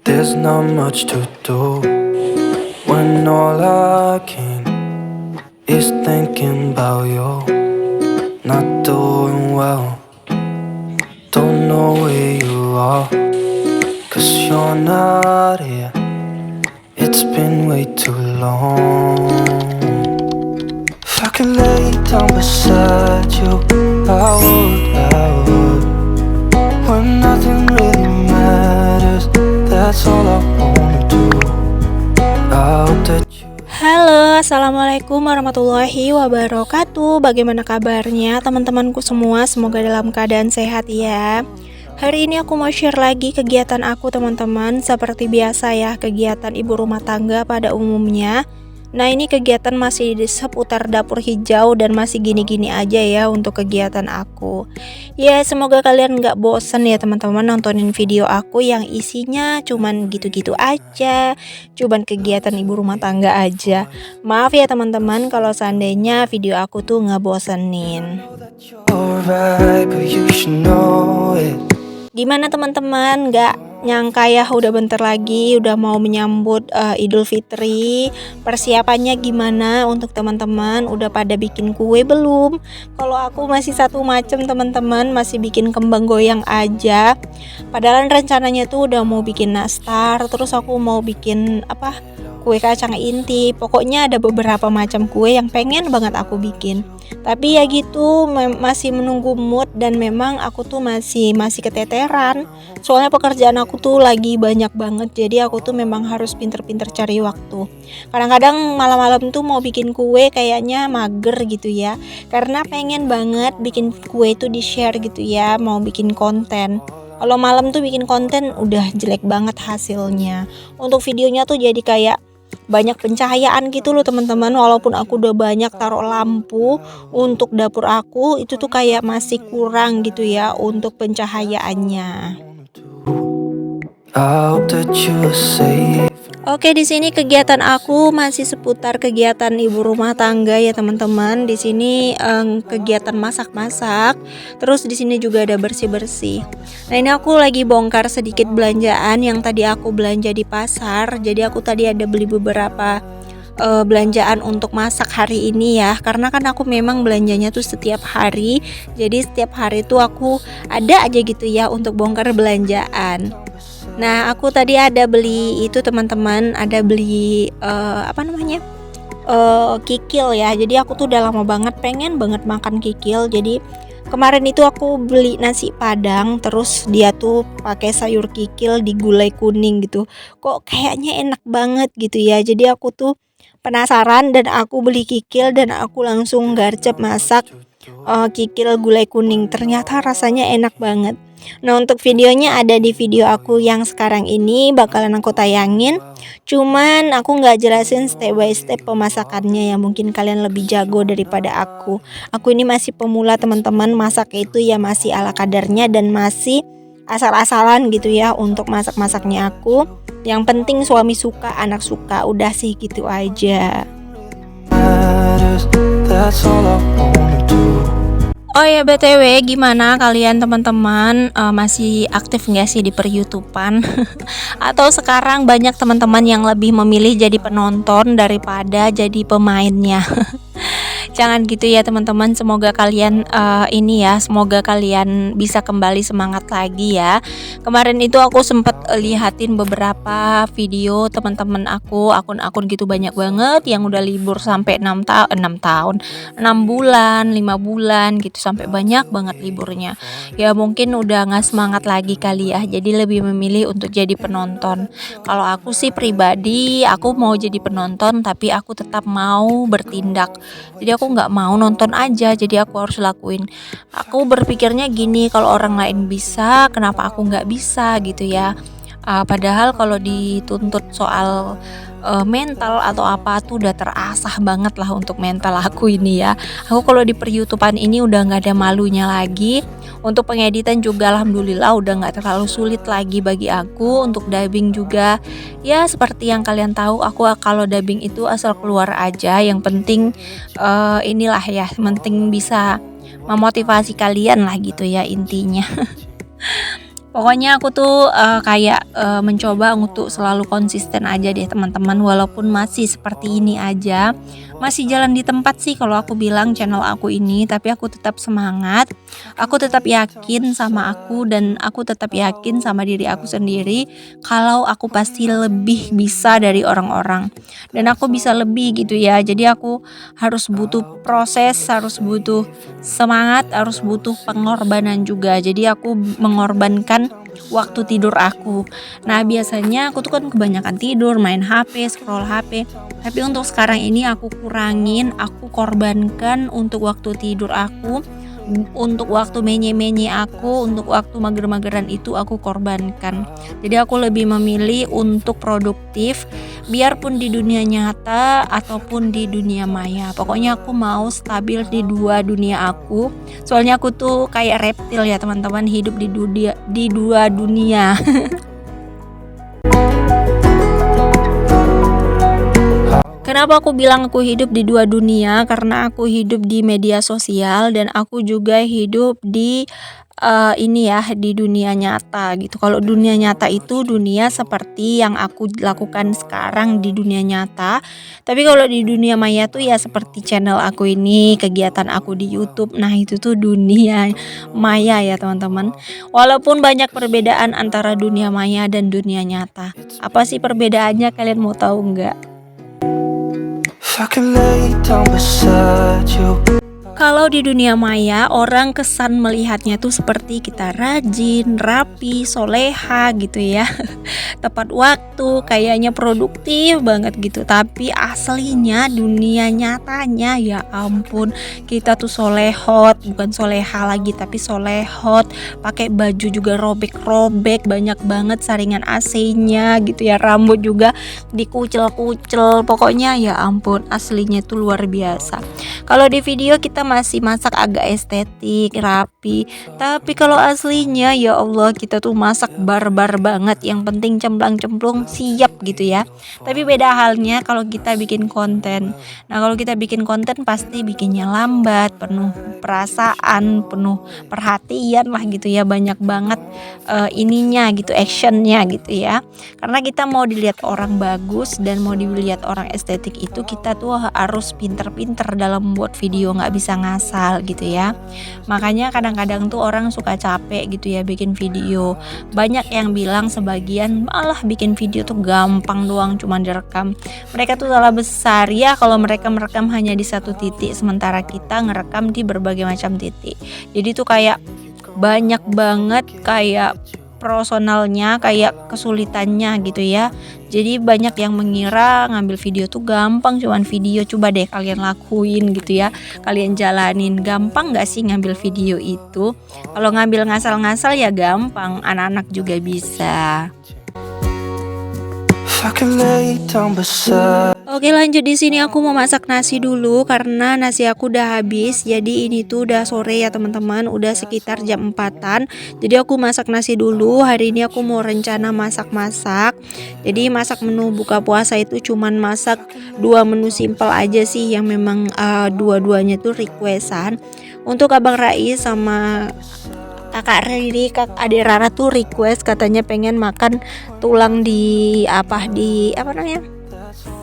There's not much to do when all I can is thinking about you. Not doing well, don't know where you are, 'cause you're not here. It's been way too long. If I could lay down beside you, I would. When nothing really matters, that's all I wanna do. I hope that you. Halo, assalamualaikum warahmatullahi wabarakatuh. Bagaimana kabarnya teman-temanku semua? Semoga dalam keadaan sehat ya. Hari ini aku mau share lagi kegiatan aku teman-teman. Seperti biasa ya, kegiatan ibu rumah tangga pada umumnya. Nah, ini kegiatan masih di seputar dapur hijau dan masih gini-gini aja ya untuk kegiatan aku. Ya, semoga kalian gak bosen ya teman-teman nontonin video aku yang isinya cuman gitu-gitu aja, cuman kegiatan ibu rumah tangga aja. Maaf ya teman-teman kalau seandainya video aku tuh gak bosenin. Alright, but you should know it. Gimana teman-teman, gak nyangka ya udah bentar lagi udah mau menyambut Idul Fitri. Persiapannya gimana untuk teman-teman? Udah pada bikin kue belum? Kalau aku masih satu macam teman-teman, masih bikin kembang goyang aja. Padahal rencananya tuh udah mau bikin nastar, terus aku mau bikin kue kacang inti. Pokoknya ada beberapa macam kue yang pengen banget aku bikin. Tapi ya gitu, masih menunggu mood dan memang aku tuh masih keteteran. Soalnya pekerjaan aku tuh lagi banyak banget, jadi aku tuh memang harus pinter-pinter cari waktu. Kadang-kadang malam-malam tuh mau bikin kue kayaknya mager gitu ya, karena pengen banget bikin kue itu di-share gitu ya, mau bikin konten. Kalau malam tuh bikin konten udah jelek banget hasilnya. Untuk videonya tuh jadi kayak banyak pencahayaan gitu loh teman-teman. Walaupun aku udah banyak taruh lampu untuk dapur aku, itu tuh kayak masih kurang gitu ya untuk pencahayaannya. I hope that you're safe. Oke, di sini kegiatan aku masih seputar kegiatan ibu rumah tangga ya teman-teman. Di sini kegiatan masak-masak, terus di sini juga ada bersih-bersih. Nah, ini aku lagi bongkar sedikit belanjaan yang tadi aku belanja di pasar. Jadi aku tadi ada beli beberapa belanjaan untuk masak hari ini ya, karena kan aku memang belanjanya tuh setiap hari. Jadi setiap hari tuh aku ada aja gitu ya untuk bongkar belanjaan. Nah, aku tadi ada beli itu teman-teman, ada beli kikil ya. Jadi aku tuh udah lama banget pengen banget makan kikil. Jadi kemarin itu aku beli nasi padang, terus dia tuh pakai sayur kikil di gulai kuning gitu. Kok kayaknya enak banget gitu ya. Jadi aku tuh penasaran dan aku beli kikil dan aku langsung garcep masak kikil gulai kuning. Ternyata rasanya enak banget. Nah, untuk videonya ada di video aku yang sekarang ini bakalan aku tayangin. Cuman aku gak jelasin step by step pemasakannya ya, mungkin kalian lebih jago daripada aku. Aku ini masih pemula teman-teman, masak itu ya masih ala kadarnya dan masih asal-asalan gitu ya untuk masak-masaknya aku. Yang penting suami suka, anak suka, udah sih gitu aja. That's all I wanna do. Oh ya, BTW gimana kalian teman-teman, masih aktif nggak sih di per-YouTubean? Atau sekarang banyak teman-teman yang lebih memilih jadi penonton daripada jadi pemainnya? Jangan gitu ya teman-teman, semoga kalian semoga kalian bisa kembali semangat lagi ya. Kemarin itu aku sempet lihatin beberapa video teman-teman aku, akun-akun gitu banyak banget yang udah libur sampai 6 bulan, 5 bulan gitu, sampai banyak banget liburnya. Ya mungkin udah gak semangat lagi kali ya, jadi lebih memilih untuk jadi penonton. Kalau aku sih pribadi, aku mau jadi penonton tapi aku tetap mau bertindak. Jadi aku nggak mau nonton aja, jadi aku harus lakuin. Aku berpikirnya gini, kalau orang lain bisa, kenapa aku nggak bisa gitu ya. Padahal kalau dituntut soal mental atau apa tuh udah terasah banget lah untuk mental aku ini ya. Aku kalau di per-YouTubean ini udah nggak ada malunya lagi. Untuk pengeditan juga alhamdulillah udah nggak terlalu sulit lagi bagi aku. Untuk dubbing juga ya seperti yang kalian tahu, aku kalau dubbing itu asal keluar aja. Yang penting inilah ya, penting bisa memotivasi kalian lah gitu ya intinya. Pokoknya aku tuh kayak mencoba untuk selalu konsisten aja deh teman-teman, walaupun masih seperti ini aja, masih jalan di tempat sih kalau aku bilang channel aku ini, tapi aku tetap semangat, aku tetap yakin sama aku dan aku tetap yakin sama diri aku sendiri kalau aku pasti lebih bisa dari orang-orang dan aku bisa lebih gitu ya. Jadi aku harus butuh proses, harus butuh semangat, harus butuh pengorbanan juga. Jadi aku mengorbankan waktu tidur aku. Nah, biasanya aku tuh kan kebanyakan tidur, main HP, scroll HP. Tapi untuk sekarang ini aku kurangin, aku korbankan untuk waktu tidur aku, untuk waktu menye-menye aku, untuk waktu mager-mageran itu aku korbankan. Jadi aku lebih memilih untuk produktif, biarpun di dunia nyata ataupun di dunia maya. Pokoknya aku mau stabil di dua dunia aku. Soalnya aku tuh kayak reptil ya teman-teman, hidup di dua dunia. Kenapa aku bilang aku hidup di dua dunia? Karena aku hidup di media sosial dan aku juga hidup di ini ya, di dunia nyata gitu. Kalau dunia nyata itu dunia seperti yang aku lakukan sekarang di dunia nyata. Tapi kalau di dunia maya tuh ya seperti channel aku ini, kegiatan aku di YouTube. Nah, itu tuh dunia maya ya, teman-teman. Walaupun banyak perbedaan antara dunia maya dan dunia nyata. Apa sih perbedaannya, kalian mau tahu nggak? If I could lay down beside you. Kalau di dunia maya, orang kesan melihatnya tuh seperti kita rajin, rapi, soleha gitu ya. Tepat waktu, kayaknya produktif banget gitu. Tapi aslinya dunia nyatanya ya ampun, kita tuh solehot, bukan soleha lagi tapi solehot. Pakai baju juga robek-robek, banyak banget saringan AC-nya gitu ya. Rambut juga dikucel-kucel. Pokoknya ya ampun, aslinya itu luar biasa. Kalau di video kita masih masak agak estetik, rapi. Tapi kalau aslinya ya Allah, kita tuh masak barbar banget. Yang penting cemplang-cemplung siap gitu ya. Tapi beda halnya kalau kita bikin konten. Nah, kalau kita bikin konten pasti bikinnya lambat, penuh perasaan, penuh perhatian lah gitu ya. Banyak banget ininya gitu, actionnya gitu ya. Karena kita mau dilihat orang bagus dan mau dilihat orang estetik itu, kita tuh harus pinter-pinter dalam membuat video, nggak bisa ngasal gitu ya. Makanya kadang-kadang tuh orang suka capek gitu ya bikin video. Banyak yang bilang, sebagian malah bikin video tuh gampang doang, cuma direkam. Mereka tuh salah besar ya kalau mereka merekam hanya di satu titik, sementara kita ngerekam di berbagai macam titik. Jadi tuh kayak banyak banget kayak personalnya, kayak kesulitannya gitu ya. Jadi banyak yang mengira ngambil video tuh gampang, cuman video. Coba deh kalian lakuin gitu ya, kalian jalanin. Gampang gak sih ngambil video itu? Kalau ngambil ngasal-ngasal ya gampang, anak-anak juga bisa. If I could lay down beside. Oke, lanjut. Di sini aku mau masak nasi dulu karena nasi aku udah habis. Jadi ini tuh udah sore ya teman-teman, udah sekitar jam 4-an. Jadi aku masak nasi dulu. Hari ini aku mau rencana masak-masak. Jadi masak menu buka puasa itu cuman masak 2 menu simpel aja sih, yang memang dua-duanya tuh requestan. Untuk Abang Rais sama Kakak Riri, Adik Rara tuh request katanya pengen makan tulang di apa namanya?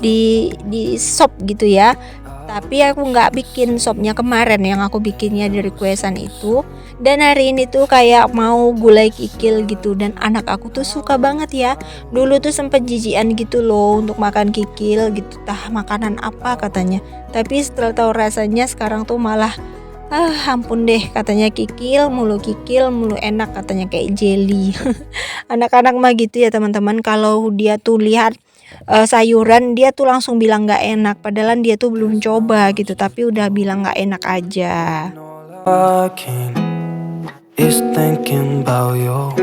Di sop gitu ya. Tapi aku nggak bikin sopnya kemarin, yang aku bikinnya di requestan itu. Dan hari ini tuh kayak mau gulai kikil gitu, dan anak aku tuh suka banget ya. Dulu tuh sempet jijian gitu loh untuk makan kikil gitu, tah makanan apa katanya. Tapi setelah tahu rasanya sekarang tuh malah ampun deh, katanya kikil mulu enak katanya, kayak jelly. Anak-anak mah gitu ya teman-teman, kalau dia tuh lihat sayuran dia tuh langsung bilang nggak enak, padahal dia tuh belum coba gitu, tapi udah bilang nggak enak aja. All I can is thinking about you.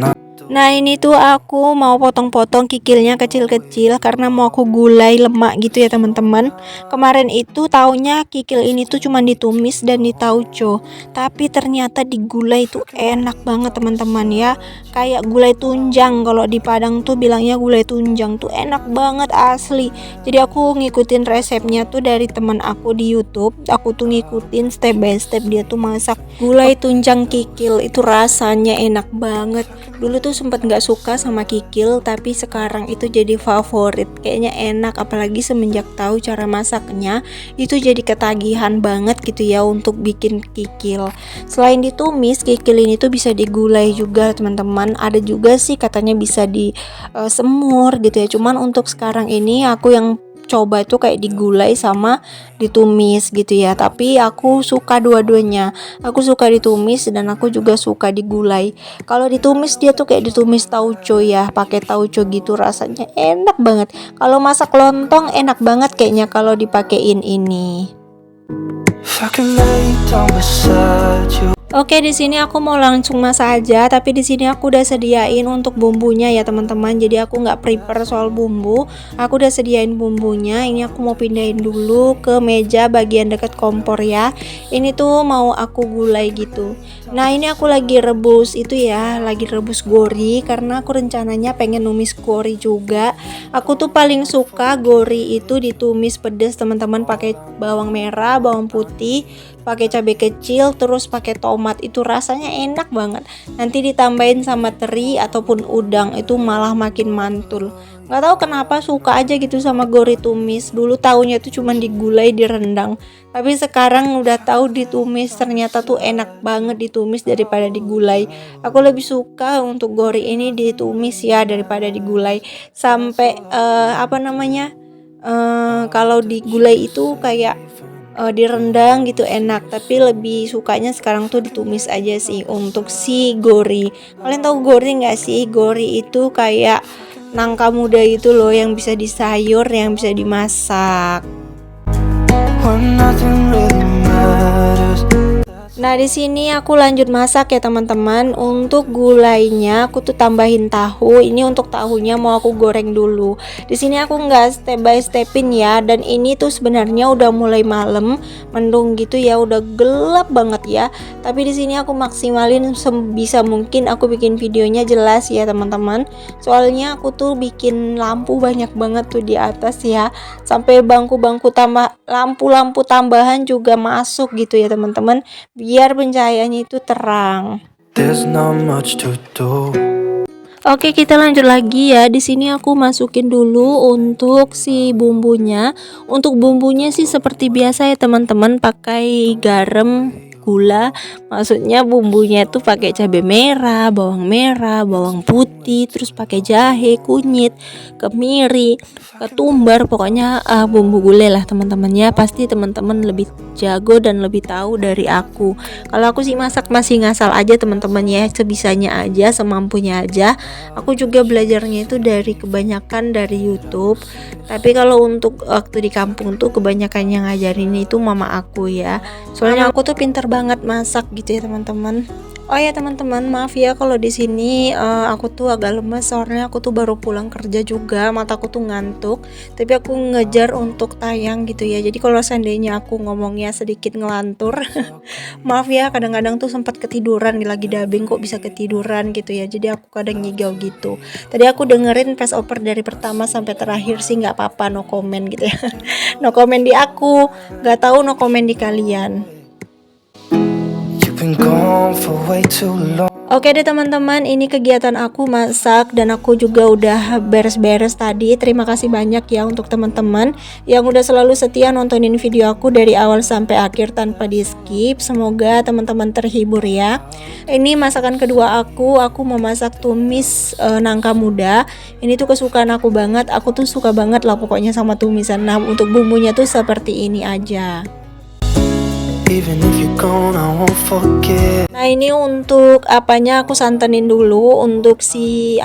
Not Nah ini tuh aku mau potong-potong kikilnya kecil-kecil karena mau aku gulai lemak gitu ya teman-teman. Kemarin itu taunya kikil ini tuh cuma ditumis dan ditauco, tapi ternyata digulai itu enak banget teman-teman ya. Kayak gulai tunjang, kalau di Padang tuh bilangnya gulai tunjang, tuh enak banget asli. Jadi aku ngikutin resepnya tuh dari teman aku di YouTube. Aku tuh ngikutin step by step dia tuh masak gulai tunjang kikil, itu rasanya enak banget. Dulu tuh sempet nggak suka sama kikil, tapi sekarang itu jadi favorit. Kayaknya enak, apalagi semenjak tahu cara masaknya, itu jadi ketagihan banget gitu ya untuk bikin kikil. Selain ditumis, kikil ini tuh bisa digulai juga teman-teman. Ada juga sih katanya bisa di semur gitu ya. Cuman untuk sekarang ini aku yang coba itu kayak digulai sama ditumis gitu ya, tapi aku suka dua-duanya. Aku suka ditumis dan aku juga suka digulai. Kalau ditumis dia tuh kayak ditumis tauco ya, pakai tauco gitu, rasanya enak banget. Kalau masak lontong enak banget kayaknya kalau dipakein ini. If I can lay down beside you. Oke, di sini aku mau langsung masak aja, tapi di sini aku udah sediain untuk bumbunya ya teman-teman. Jadi aku nggak prepare soal bumbu, aku udah sediain bumbunya. Ini aku mau pindahin dulu ke meja bagian dekat kompor ya. Ini tuh mau aku gulai gitu. Nah ini aku lagi rebus itu ya, lagi rebus gori karena aku rencananya pengen numis gori juga. Aku tuh paling suka gori itu ditumis pedas teman-teman, pakai bawang merah, bawang putih, pakai cabai kecil, terus pakai tomat, itu rasanya enak banget. Nanti ditambahin sama teri ataupun udang, itu malah makin mantul. Nggak tahu kenapa suka aja gitu sama gori tumis. Dulu taunya tuh cuma digulai, direndang, tapi sekarang udah tahu ditumis, ternyata tuh enak banget ditumis daripada digulai. Aku lebih suka untuk gori ini ditumis ya daripada digulai. Sampai kalau digulai itu kayak direndang gitu enak, tapi lebih sukanya sekarang tuh ditumis aja sih untuk si gori. Kalian tahu gori nggak sih? Gori itu kayak nangka muda itu loh, yang bisa disayur, yang bisa dimasak. When nothing really matters. Nah di sini aku lanjut masak ya teman-teman. Untuk gulainya aku tuh tambahin tahu. Ini untuk tahunya mau aku goreng dulu. Di sini aku nggak step by stepin ya. Dan ini tuh sebenarnya udah mulai malam, mendung gitu ya, udah gelap banget ya. Tapi di sini aku maksimalin sebisa mungkin aku bikin videonya jelas ya teman-teman. Soalnya aku tuh bikin lampu banyak banget tuh di atas ya. Sampai bangku-bangku tambah lampu-lampu tambahan juga masuk gitu ya teman-teman, biar pencahayaannya itu terang. There's not much to do. Oke, kita lanjut lagi ya. Di sini aku masukin dulu untuk si bumbunya. Untuk bumbunya sih seperti biasa ya teman-teman, pakai garam, gula. Maksudnya bumbunya itu pakai cabai merah, bawang putih, terus pakai jahe, kunyit, kemiri, ketumbar, pokoknya bumbu gulai lah teman-teman ya. Pasti teman-teman lebih jago dan lebih tahu dari aku. Kalau aku sih masak masih ngasal aja teman-teman ya, sebisanya aja, semampunya aja. Aku juga belajarnya itu dari kebanyakan dari YouTube. Tapi kalau untuk waktu di kampung tuh kebanyakan yang ngajarin itu mama aku ya. Soalnya aku tuh pinter banget masak gitu ya teman-teman. Oh ya teman-teman, maaf ya kalau di sini aku tuh agak lemes, soalnya aku tuh baru pulang kerja juga, mataku tuh ngantuk. Tapi aku ngejar untuk tayang gitu ya. Jadi kalau seandainya aku ngomongnya sedikit ngelantur, maaf ya, kadang-kadang tuh sempat ketiduran lagi dubbing, kok bisa ketiduran gitu ya. Jadi aku kadang ngigau gitu. Tadi aku dengerin voice over dari pertama sampai terakhir sih nggak apa-apa, no comment gitu ya. No comment di aku, nggak tahu no comment di kalian. Been gone for way too long. Oke deh teman-teman, ini kegiatan aku masak dan aku juga udah beres-beres tadi. Terima kasih banyak ya untuk teman-teman yang udah selalu setia nontonin video aku dari awal sampai akhir tanpa di skip. Semoga teman-teman terhibur ya. Ini masakan kedua aku mau masak tumis nangka muda. Ini tuh kesukaan aku banget, aku tuh suka banget lah pokoknya sama tumisan. Nah untuk bumbunya tuh seperti ini aja. Even if you're gone, I won't forget. Nah ini untuk apanya aku santenin dulu untuk si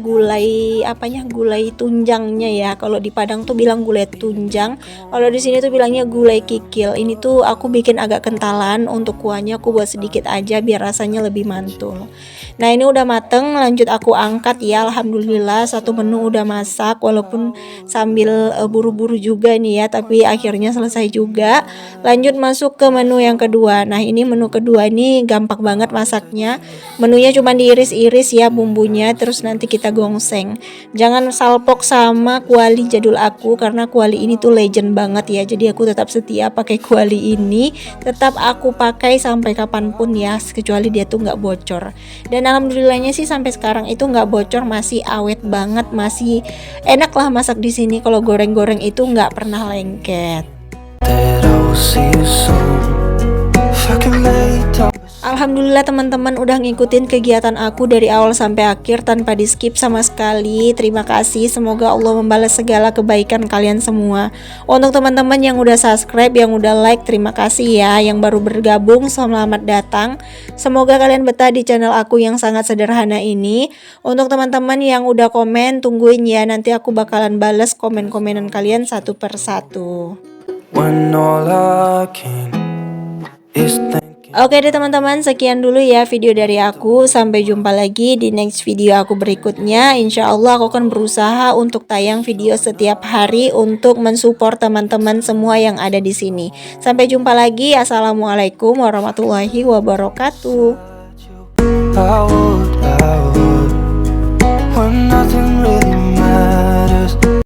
gulai tunjangnya ya. Kalau di Padang tuh bilang gulai tunjang, kalau di sini tuh bilangnya gulai kikil. Ini tuh aku bikin agak kentalan, untuk kuahnya aku buat sedikit aja biar rasanya lebih mantul. Nah ini udah mateng, lanjut aku angkat ya. Alhamdulillah satu menu udah masak, walaupun sambil buru-buru juga nih ya, tapi akhirnya selesai juga. Lanjut masuk ke menu yang kedua. Nah ini menu kedua ini gampang banget masaknya. Menunya cuma diiris-iris ya bumbunya, terus nanti kita gongseng. Jangan salpok sama kuali jadul aku, karena kuali ini tuh legend banget ya. Jadi aku tetap setia pakai kuali ini, tetap aku pakai sampai kapanpun ya, kecuali dia tuh nggak bocor. Dan alhamdulillahnya sih sampai sekarang itu nggak bocor, masih awet banget, masih enak lah masak di sini. Kalau goreng-goreng itu nggak pernah lengket. That I will see you soon. If I can lay down. Alhamdulillah teman-teman udah ngikutin kegiatan aku dari awal sampai akhir tanpa di skip sama sekali. Terima kasih, semoga Allah membalas segala kebaikan kalian semua. Untuk teman-teman yang udah subscribe, yang udah like, terima kasih ya. Yang baru bergabung, selamat datang. Semoga kalian betah di channel aku yang sangat sederhana ini. Untuk teman-teman yang udah komen, tungguin ya, nanti aku bakalan balas komen-komenan kalian satu persatu. When all I can is think. Oke deh teman-teman, sekian dulu ya video dari aku. Sampai jumpa lagi di next video aku berikutnya. Insya Allah aku akan berusaha untuk tayang video setiap hari untuk mensupport teman-teman semua yang ada di sini. Sampai jumpa lagi. Assalamualaikum warahmatullahi wabarakatuh. I would